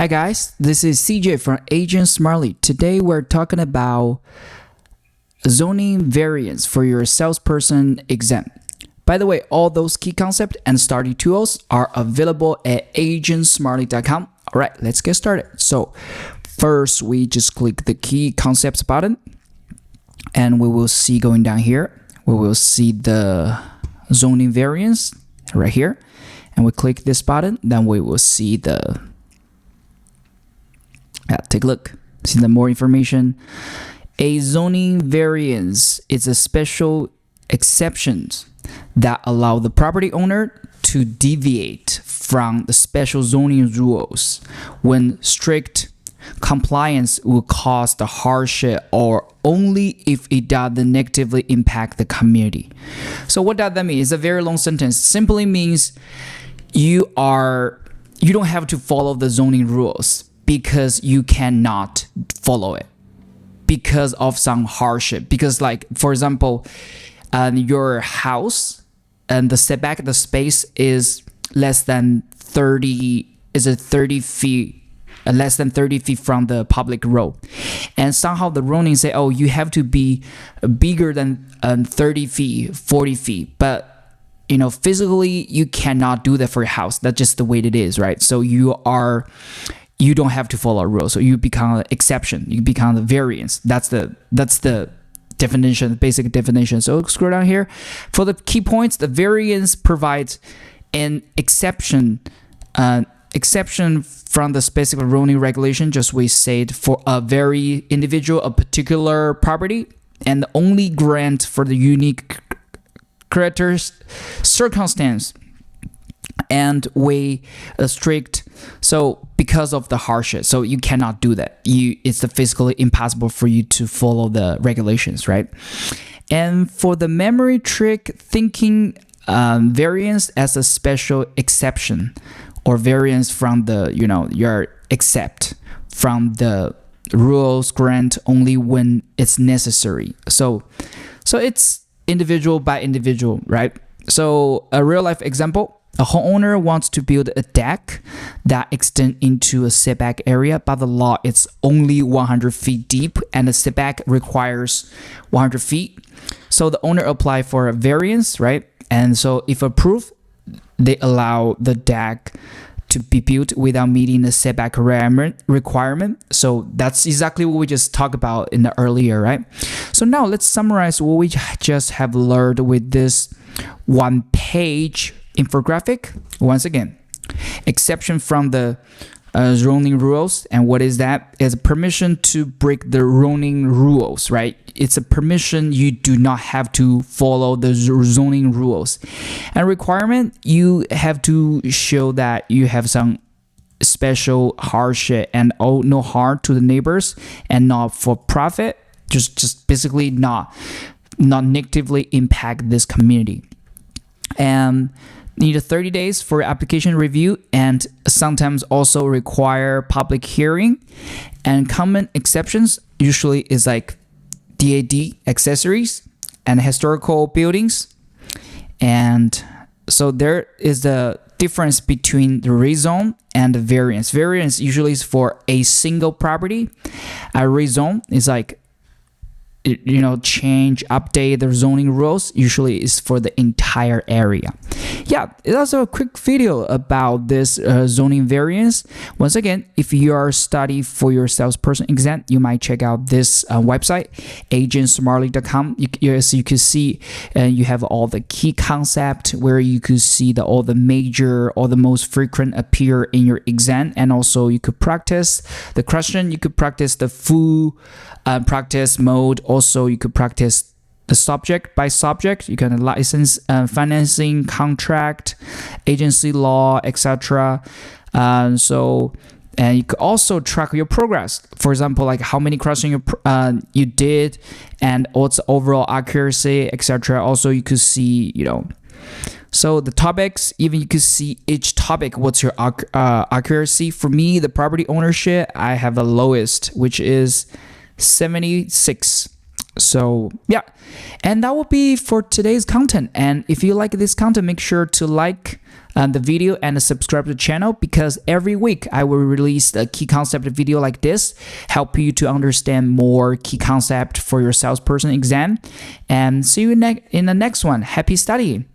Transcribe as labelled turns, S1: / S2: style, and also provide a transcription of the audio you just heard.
S1: Hi guys, this is CJ from Agent Smartly. Today we're talking about zoning variance for your salesperson exam. By the way, all those key concepts and study tools are available at agentsmartly.com. All right, let's get started. So first, we just click the key concepts button and we will see going down here, we will see the zoning variance right here. And we click this button, then we will see the take a look. See the more information. A zoning variance is a special exception that allow the property owner to deviate from the special zoning rules when strict compliance will cause the hardship or only if it doesn't negatively impact the community. So what does that mean? It's a very long sentence. Simply means you don't have to follow the zoning rules because you cannot follow it because of some hardship. Because, like, for example, your house and the setback, the space is less than 30 feet, less than 30 feet from the public road, and somehow the zoning say, oh, you have to be bigger than 30 feet, 40 feet, but physically you cannot do that for your house. That's just the way it is, right? So you don't have to follow a rule. So you become an exception. You become the variance. That's the definition, basic definition. So scroll down here. For the key points, the variance provides an exception from the specific zoning regulation, just we said, for a very individual, a particular property, and only grant for the unique characters, circumstance, and we strict. So because of the hardship, so you cannot do that. It's physically impossible for you to follow the regulations, right? And for the memory trick thinking, variance as a special exception or variance from the your except from the rules grant only when it's necessary. So it's individual by individual, right? So a real life example. A homeowner wants to build a deck that extends into a setback area, but the law is only 100 feet deep and the setback requires 100 feet. So the owner applied for a variance, right? And so if approved, they allow the deck to be built without meeting the setback requirement. So that's exactly what we just talked about in the earlier, right? So now let's summarize what we just have learned with this one-page infographic. Once again, exception from the zoning rules. And what is that? It's a permission to break the zoning rules, right? It's a permission. You do not have to follow the zoning rules. And requirement, you have to show that you have some special hardship and no harm to the neighbors and not for profit, just basically not negatively impact this community. And need 30 days for application review and sometimes also require public hearing. And common exceptions usually is like DAD accessories and historical buildings. And so there is the difference between the rezone and the variance. Variance usually is for a single property. A rezone is like change, update the zoning rules, usually is for the entire area. Yeah, it's also a quick video about this zoning variance. Once again, if you are studying for your salesperson exam, you might check out this website, agentsmartly.com. As you can see, you have all the key concept where you could see all the most frequent appear in your exam, and also you could practice the question. You could practice the full practice mode. Also, you could practice the subject by subject. You can license, financing, contract, agency law, etc. And you could also track your progress. For example, like how many questions you did and what's the overall accuracy, etc. Also, you could see, so the topics, even you could see each topic, what's your accuracy. For me, the property ownership, I have the lowest, which is 76. So yeah, and that will be for today's content. And if you like this content, make sure to like the video and subscribe to the channel, because every week I will release a key concept video like this, help you to understand more key concept for your salesperson exam. And see you in the next one. Happy studying.